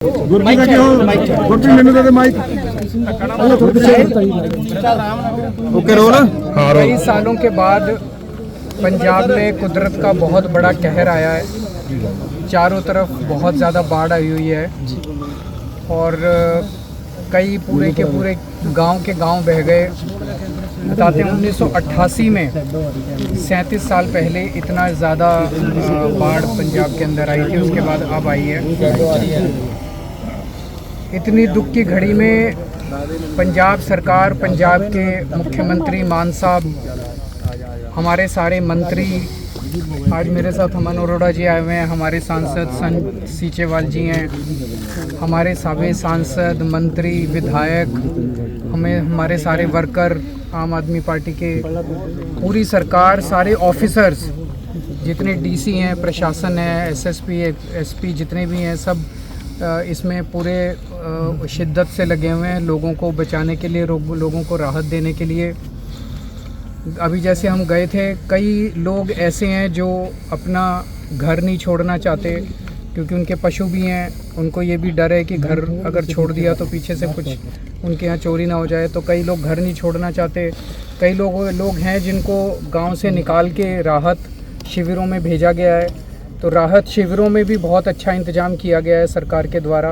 गुरप्रीत ਮੈਨੂੰ ਦੇ mic okay role. कई सालों के बाद पंजाब में कुदरत का बहुत बड़ा कहर आया है। चारों तरफ बहुत ज़्यादा बाढ़ आई हुई है और कई पूरे के पूरे गांव के गांव बह गए। बताते हैं 1988 में 37 साल पहले इतना ज़्यादा बाढ़ पंजाब के अंदर आई थी, उसके बाद अब आई है। इतनी दुख की घड़ी में पंजाब सरकार, पंजाब के मुख्यमंत्री मान साहब, हमारे सारे मंत्री, आज मेरे साथ अमन अरोड़ा जी आए हुए हैं, हमारे सांसद संत सीचेवाल जी हैं, हमारे सारे सांसद, मंत्री, विधायक, हमारे सारे वर्कर, आम आदमी पार्टी के, पूरी सरकार, सारे ऑफिसर्स, जितने डीसी हैं, प्रशासन है, एसएसपी, एसपी जितने भी हैं, सब इसमें पूरे शिद्दत से लगे हुए हैं लोगों को बचाने के लिए, लोगों को राहत देने के लिए। अभी जैसे हम गए थे, कई लोग ऐसे हैं जो अपना घर नहीं छोड़ना चाहते क्योंकि उनके पशु भी हैं। उनको ये भी डर है कि घर अगर छोड़ दिया तो पीछे से कुछ उनके यहाँ चोरी ना हो जाए, तो कई लोग घर नहीं छोड़ना चाहते। कई लोग हैं जिनको गांव से निकाल के राहत शिविरों में भेजा गया है, तो राहत शिविरों में भी बहुत अच्छा इंतज़ाम किया गया है सरकार के द्वारा,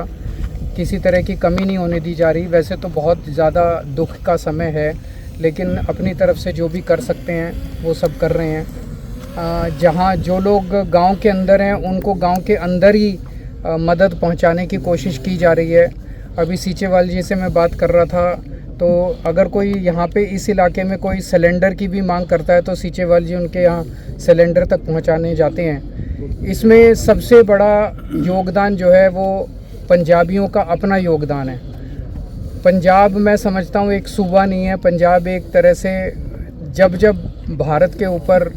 किसी तरह की कमी नहीं होने दी जा रही। वैसे तो बहुत ज़्यादा दुख का समय है, लेकिन अपनी तरफ से जो भी कर सकते हैं वो सब कर रहे हैं। जहाँ जो लोग गांव के अंदर हैं उनको गांव के अंदर ही मदद पहुंचाने की कोशिश की जा रही है। अभी सीचेवाल जी से मैं बात कर रहा था, तो अगर कोई यहाँ पे इस इलाके में कोई सिलेंडर की भी मांग करता है तो सीचेवाल जी उनके यहाँ सिलेंडर तक पहुँचाने जाते हैं। इसमें सबसे बड़ा योगदान जो है वो पंजाबियों का अपना योगदान है। पंजाब मैं समझता हूँ एक सूबा नहीं है। पंजाब एक तरह से जब भारत के ऊपर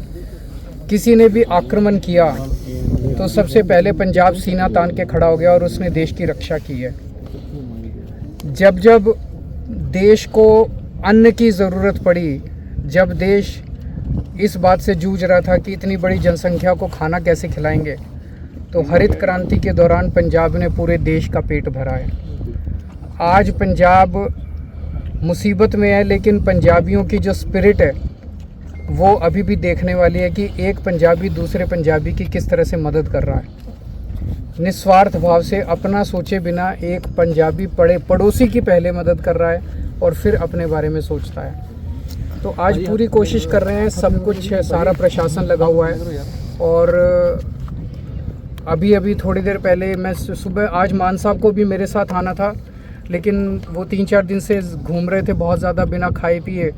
किसी ने भी आक्रमण किया तो सबसे पहले पंजाब सीना तान के खड़ा हो गया और उसने देश की रक्षा की है। जब देश को अन्न की ज़रूरत पड़ी, जब देश इस बात से जूझ रहा था कि इतनी बड़ी जनसंख्या को खाना कैसे खिलाएंगे, तो हरित क्रांति के दौरान पंजाब ने पूरे देश का पेट भरा है। आज पंजाब मुसीबत में है, लेकिन पंजाबियों की जो स्पिरिट है वो अभी भी देखने वाली है कि एक पंजाबी दूसरे पंजाबी की किस तरह से मदद कर रहा है। निस्वार्थ भाव से अपना सोचे बिना एक पंजाबी पड़ोसी की पहले मदद कर रहा है और फिर अपने बारे में सोचता है। तो आज पूरी कोशिश कर रहे हैं, सब कुछ सारा प्रशासन लगा हुआ है। और अभी थोड़ी देर पहले मैं सुबह, आज मान साहब को भी मेरे साथ आना था, लेकिन वो 3-4 दिन से घूम रहे थे बहुत ज़्यादा बिना खाए पिए।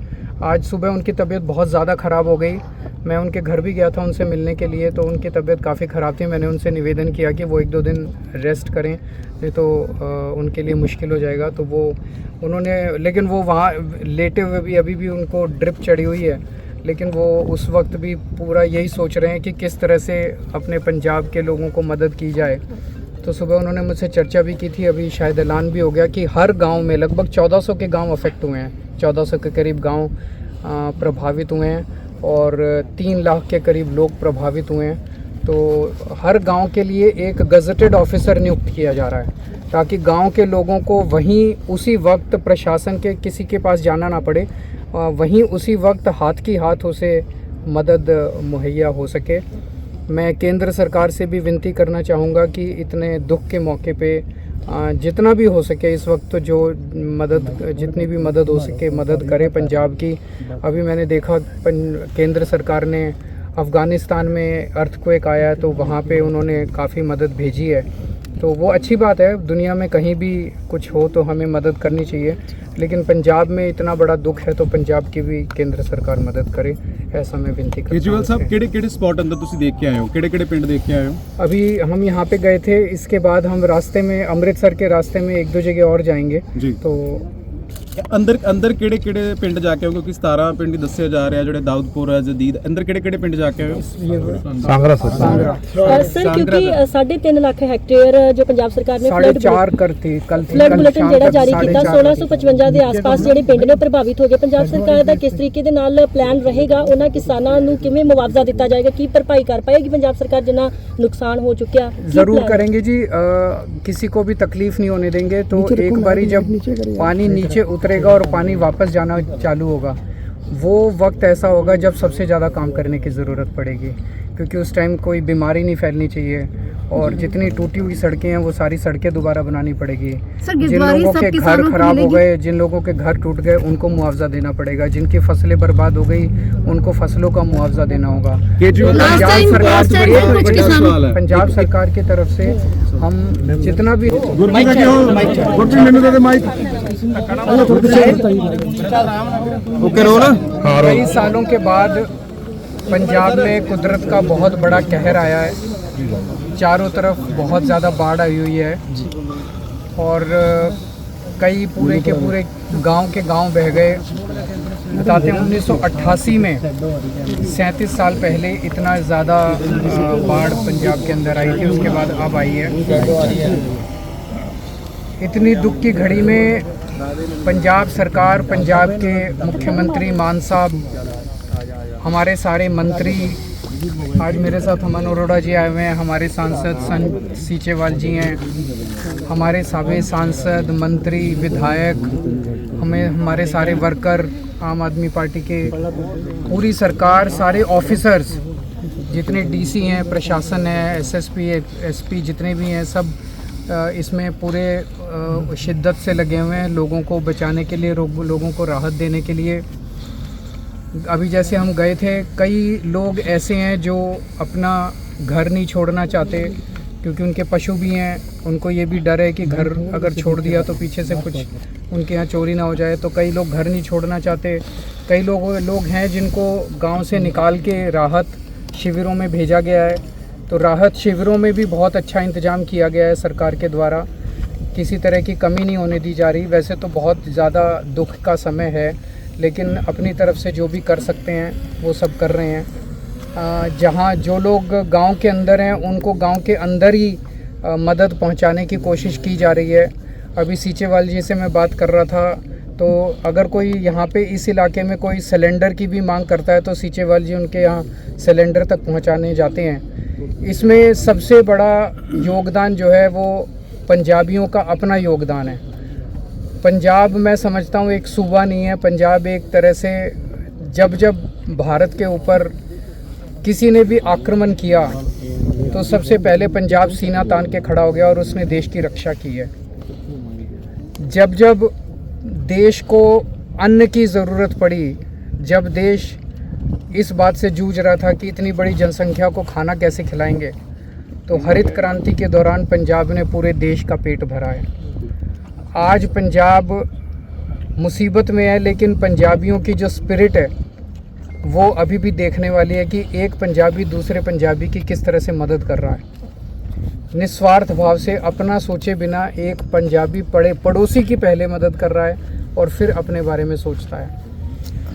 आज सुबह उनकी तबीयत बहुत ज़्यादा ख़राब हो गई। मैं उनके घर भी गया था उनसे मिलने के लिए, तो उनकी तबीयत काफ़ी ख़राब थी। मैंने उनसे निवेदन किया कि वो 1-2 दिन रेस्ट करें, नहीं तो उनके लिए मुश्किल हो जाएगा। तो वो उन्होंने, लेकिन वो वहाँ लेटे हुए भी अभी भी उनको ड्रिप चढ़ी हुई है, लेकिन वो उस वक्त भी पूरा यही सोच रहे हैं कि किस तरह से अपने पंजाब के लोगों को मदद की जाए। तो सुबह उन्होंने मुझसे चर्चा भी की थी, अभी शायद ऐलान भी हो गया कि हर गांव में लगभग 1400 के गांव अफेक्ट हुए हैं, 1400 के करीब गांव प्रभावित हुए हैं और 3 लाख के करीब लोग प्रभावित हुए हैं। तो हर गांव के लिए एक गज़टेड ऑफिसर नियुक्त किया जा रहा है ताकि गांव के लोगों को वहीं उसी वक्त प्रशासन के किसी के पास जाना ना पड़े, वहीं उसी वक्त हाथ की हाथ उसे मदद मुहैया हो सके। मैं केंद्र सरकार से भी विनती करना चाहूँगा कि इतने दुख के मौके पे जितना भी हो सके इस वक्त तो जो जितनी भी मदद हो सके मदद करे पंजाब की। अभी मैंने देखा केंद्र सरकार ने अफ़गानिस्तान में अर्थक्वेक आया है तो वहाँ पे उन्होंने काफ़ी मदद भेजी है, तो वो अच्छी बात है। दुनिया में कहीं भी कुछ हो तो हमें मदद करनी चाहिए, लेकिन पंजाब में इतना बड़ा दुख है तो पंजाब की भी केंद्र सरकार मदद करे, ऐसा मैं विनती करता हूं। केजरीवाल साहब किहड़े स्पॉट अंदर तुसी देख के आए हो, किहड़े पिंड देख के आए हो? अभी हम यहाँ पे गए थे, इसके बाद हम रास्ते में अमृतसर के रास्ते में 1-2 जगह और जाएंगे जी। तो ਅੰਦਰ ਕਿਹੜੇ ਪਿੰਡ ਜਾ ਕੇ ਆਏ ਹੋ? ਕਿਉਂਕਿ 17 ਪਿੰਡ ਦੱਸਿਆ ਜਾ ਰਿਹਾ, ਜਿਹੜੇ ਦਾਊਦਪੁਰ ਹੈ, ਜਦੀਦ, ਅੰਦਰ ਕਿਹੜੇ ਪਿੰਡ ਜਾ ਕੇ ਆਏ ਹੋ? सांगरा सर क्योंकि 3.5 लाख हेक्टेयर जो पंजाब सरकार ने चार करती कल फ्लड बुलेटिन ਜਿਹੜਾ ਜਾਰੀ ਕੀਤਾ 1655 ਦੇ ਆਸ-ਪਾਸ ਜਿਹੜੇ ਪਿੰਡ ਨੇ ਪ੍ਰਭਾਵਿਤ ਹੋ ਗਏ, ਪੰਜਾਬ ਸਰਕਾਰ ਦਾ ਕਿਸ ਤਰੀਕੇ ਦੇ ਨਾਲ ਪਲਾਨ ਰਹੇਗਾ? ਉਹਨਾਂ ਕਿਸਾਨਾਂ ਨੂੰ ਕਿਵੇਂ ਮੁਆਵਜ਼ਾ ਦਿੱਤਾ ਜਾਏਗਾ? ਕੀ ਭਰਪਾਈ ਕਰ ਪਾਏਗੀ ਪੰਜਾਬ ਸਰਕਾਰ ਜਿੰਨਾ ਨੁਕਸਾਨ ਹੋ ਚੁੱਕਿਆ? जरूर करेंगे जी, किसी को भी तकलीफ नहीं होने देंगे। तो एक बारी जब पानी नीचे उतरेगा और पानी वापस जाना चालू होगा, वो वक्त ऐसा होगा जब सबसे ज़्यादा काम करने की ज़रूरत पड़ेगी, क्योंकि उस टाइम कोई बीमारी नहीं फैलनी चाहिए और जितनी टूटी हुई सड़कें हैं वो सारी सड़कें दोबारा बनानी पड़ेगी। जिन लोगों के घर खराब हो गए, जिन लोगों के घर टूट गए, उनको मुआवजा देना पड़ेगा। जिनकी फसलें बर्बाद हो गई, उनको फसलों का मुआवजा देना होगा। पंजाब सरकार की तरफ से हम जितना भी कई सालों के बाद पंजाब में कुदरत का बहुत बड़ा कहर आया है। चारों तरफ बहुत ज़्यादा बाढ़ आई हुई है और कई पूरे के पूरे गांव के गांव बह गए। बताते हैं 1988 में 37 साल पहले इतना ज़्यादा बाढ़ पंजाब के अंदर आई थी, उसके बाद अब आई है। इतनी दुख की घड़ी में पंजाब सरकार, पंजाब के मुख्यमंत्री मान साहब, हमारे सारे मंत्री, आज मेरे साथ अमन अरोड़ा जी आए हुए हैं, हमारे सांसद सीचेवाल जी हैं, हमारे सारे सांसद, मंत्री, विधायक, हमारे सारे वर्कर, आम आदमी पार्टी के, पूरी सरकार, सारे ऑफिसर्स, जितने डीसी हैं, प्रशासन है, एसएसपी, एसपी, जितने भी हैं, सब इसमें पूरे शिद्दत से लगे हुए हैं लोगों को बचाने के लिए, लोगों को राहत देने के लिए। अभी जैसे हम गए थे, कई लोग ऐसे हैं जो अपना घर नहीं छोड़ना चाहते, क्योंकि उनके पशु भी हैं, उनको ये भी डर है कि घर अगर छोड़ दिया तो पीछे से कुछ उनके यहाँ चोरी ना हो जाए, तो कई लोग घर नहीं छोड़ना चाहते। कई लोग हैं जिनको गांव से निकाल के राहत शिविरों में भेजा गया है। तो राहत शिविरों में भी बहुत अच्छा इंतज़ाम किया गया है सरकार के द्वारा, किसी तरह की कमी नहीं होने दी जा रही। वैसे तो बहुत ज़्यादा दुख का समय है, लेकिन अपनी तरफ से जो भी कर सकते हैं वो सब कर रहे हैं। जहाँ जो लोग गांव के अंदर हैं उनको गांव के अंदर ही मदद पहुंचाने की कोशिश की जा रही है। अभी सीचेवाल जी से मैं बात कर रहा था, तो अगर कोई यहाँ पे इस इलाके में कोई सिलेंडर की भी मांग करता है तो सीचेवाल जी उनके यहाँ सिलेंडर तक पहुँचाने जाते हैं। इसमें सबसे बड़ा योगदान जो है वो पंजाबियों का अपना योगदान है। पंजाब मैं समझता हूँ एक सूबा नहीं है, पंजाब एक तरह से जब भारत के ऊपर किसी ने भी आक्रमण किया तो सबसे पहले पंजाब सीना तान के खड़ा हो गया और उसने देश की रक्षा की है। जब देश को अन्न की ज़रूरत पड़ी, जब देश इस बात से जूझ रहा था कि इतनी बड़ी जनसंख्या को खाना कैसे खिलाएंगे, तो हरित क्रांति के दौरान पंजाब ने पूरे देश का पेट भरा है। आज पंजाब मुसीबत में है, लेकिन पंजाबियों की जो स्पिरिट है वो अभी भी देखने वाली है कि एक पंजाबी दूसरे पंजाबी की किस तरह से मदद कर रहा है। निस्वार्थ भाव से, अपना सोचे बिना एक पंजाबी पड़ोसी की पहले मदद कर रहा है और फिर अपने बारे में सोचता है।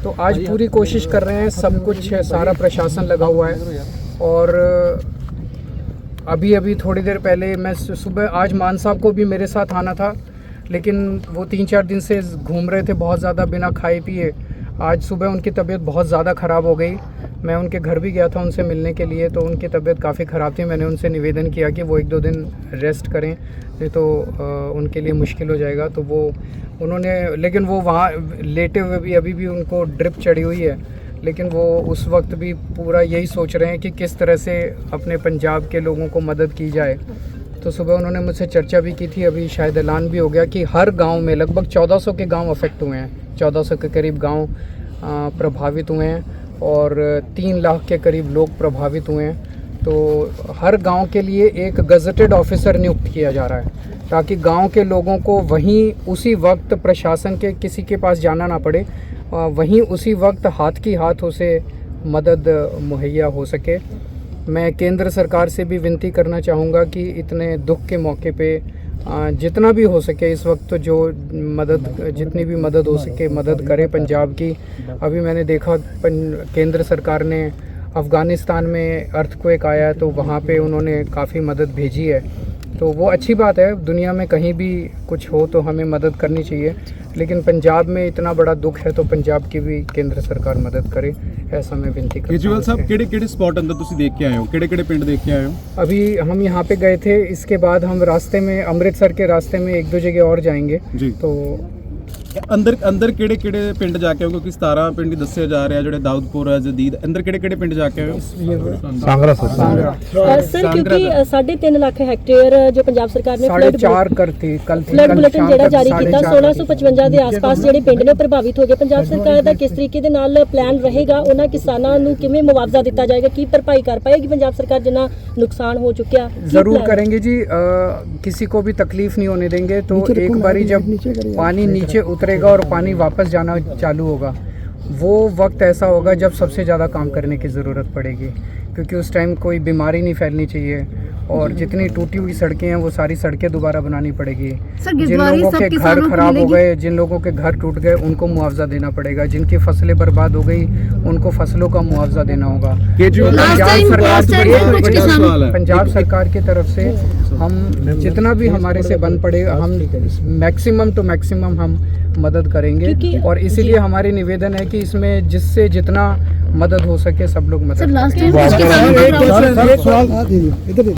तो आज पूरी कोशिश कर रहे हैं, सब कुछ है, सारा प्रशासन लगा हुआ है। और अभी थोड़ी देर पहले मैं सुबह, आज मान साहब को भी मेरे साथ आना था, लेकिन वो 3-4 दिन से घूम रहे थे बहुत ज़्यादा बिना खाए पिए। आज सुबह उनकी तबीयत बहुत ज़्यादा ख़राब हो गई। मैं उनके घर भी गया था उनसे मिलने के लिए, तो उनकी तबीयत काफ़ी ख़राब थी। मैंने उनसे निवेदन किया कि वो 1-2 दिन रेस्ट करें, नहीं तो उनके लिए मुश्किल हो जाएगा। तो वो उन्होंने, लेकिन वो वहाँ लेटे हुए भी अभी भी उनको ड्रिप चढ़ी हुई है, लेकिन वो उस वक्त भी पूरा यही सोच रहे हैं कि किस तरह से अपने पंजाब के लोगों को मदद की जाए। तो सुबह उन्होंने मुझसे चर्चा भी की थी, अभी शायद ऐलान भी हो गया कि हर गांव में लगभग 1400 के गांव अफेक्ट हुए हैं, 1400 के करीब गांव प्रभावित हुए हैं और 3 लाख के करीब लोग प्रभावित हुए हैं। तो हर गांव के लिए एक गज़टेड ऑफिसर नियुक्त किया जा रहा है, ताकि गांव के लोगों को वहीं उसी वक्त प्रशासन के किसी के पास जाना ना पड़े, वहीं उसी वक्त हाथ की हाथ उसे मदद मुहैया हो सके। मैं केंद्र सरकार से भी विनती करना चाहूँगा कि इतने दुख के मौके पे जितना भी हो सके इस वक्त तो जो जितनी भी मदद हो सके मदद करे पंजाब की। अभी मैंने देखा केंद्र सरकार ने अफ़गानिस्तान में अर्थक्वेक आया है तो वहाँ पे उन्होंने काफ़ी मदद भेजी है, तो वो अच्छी बात है। दुनिया में कहीं भी कुछ हो तो हमें मदद करनी चाहिए, लेकिन पंजाब में इतना बड़ा दुख है तो पंजाब की भी केंद्र सरकार मदद करे, ऐसा मैं विनती करता हूँ। केजरीवाल साहब किहड़े स्पॉट अंदर तुसी देख के आए हो, किहड़े पिंड देख के आए हो? अभी हम यहाँ पे गए थे, इसके बाद हम रास्ते में अमृतसर के रास्ते में 1-2 जगह और जाएंगे जी। तो अंदर किहड़े पिंड जाके आए हो, क्योंकि 17 पिंड दस्से जा रहे हैं ਜਿਹੜੇ ਦਾਊਦਪੁਰ ਹੈ ਜਦੀਦ ਅੰਦਰ ਕਿਹੜੇ ਪਿੰਡ ਜਾ ਕੇ ਆਏ ਹੋ? सांगरा सर क्योंकि 3.5 लाख हेक्टेयर जो पंजाब सरकार ने 4.5 करती कल ਫਲੱਡ ਬੁਲੇਟਿਨ ਜਿਹੜਾ ਜਾਰੀ ਕੀਤਾ 1655 ਦੇ ਆਸ-ਪਾਸ ਜਿਹੜੇ ਪਿੰਡ ਨੇ ਪ੍ਰਭਾਵਿਤ ਹੋ ਗਏ। ਪੰਜਾਬ ਸਰਕਾਰ ਦਾ ਕਿਸ ਤਰੀਕੇ ਦੇ ਨਾਲ ਪਲਾਨ ਰਹੇਗਾ, ਉਹਨਾਂ ਕਿਸਾਨਾਂ ਨੂੰ ਕਿਵੇਂ ਮੁਆਵਜ਼ਾ ਦਿੱਤਾ ਜਾਏਗਾ, ਕੀ ਭਰਪਾਈ ਕਰ ਪਾਏਗੀ ਪੰਜਾਬ ਸਰਕਾਰ ਜਿੰਨਾ ਨੁਕਸਾਨ ਹੋ चुका? जरूर करेंगे जी, किसी को भी तकलीफ नहीं होने देंगे। तो एक बारी जब पानी नीचे उतरेगा और पानी वापस जाना चालू होगा, वो वक्त ऐसा होगा जब सबसे ज़्यादा काम करने की ज़रूरत पड़ेगी, क्योंकि उस टाइम कोई बीमारी नहीं फैलनी चाहिए और जितनी टूटी हुई सड़कें हैं वो सारी सड़कें दोबारा बनानी पड़ेगी। जिन लोगों के घर खराब हो गए, जिन लोगों के घर टूट गए, उनको मुआवजा देना पड़ेगा। जिनकी फसलें बर्बाद हो गई उनको फसलों का मुआवजा देना होगा। पंजाब सरकार की तरफ से हम जितना भी हमारे से बन पड़ेगा हम मैक्सिमम टू मैक्सिमम हम मदद करेंगे, और इसीलिए हमारी निवेदन है कि इसमें जिससे जितना मदद हो सके सब लोग मदद करें।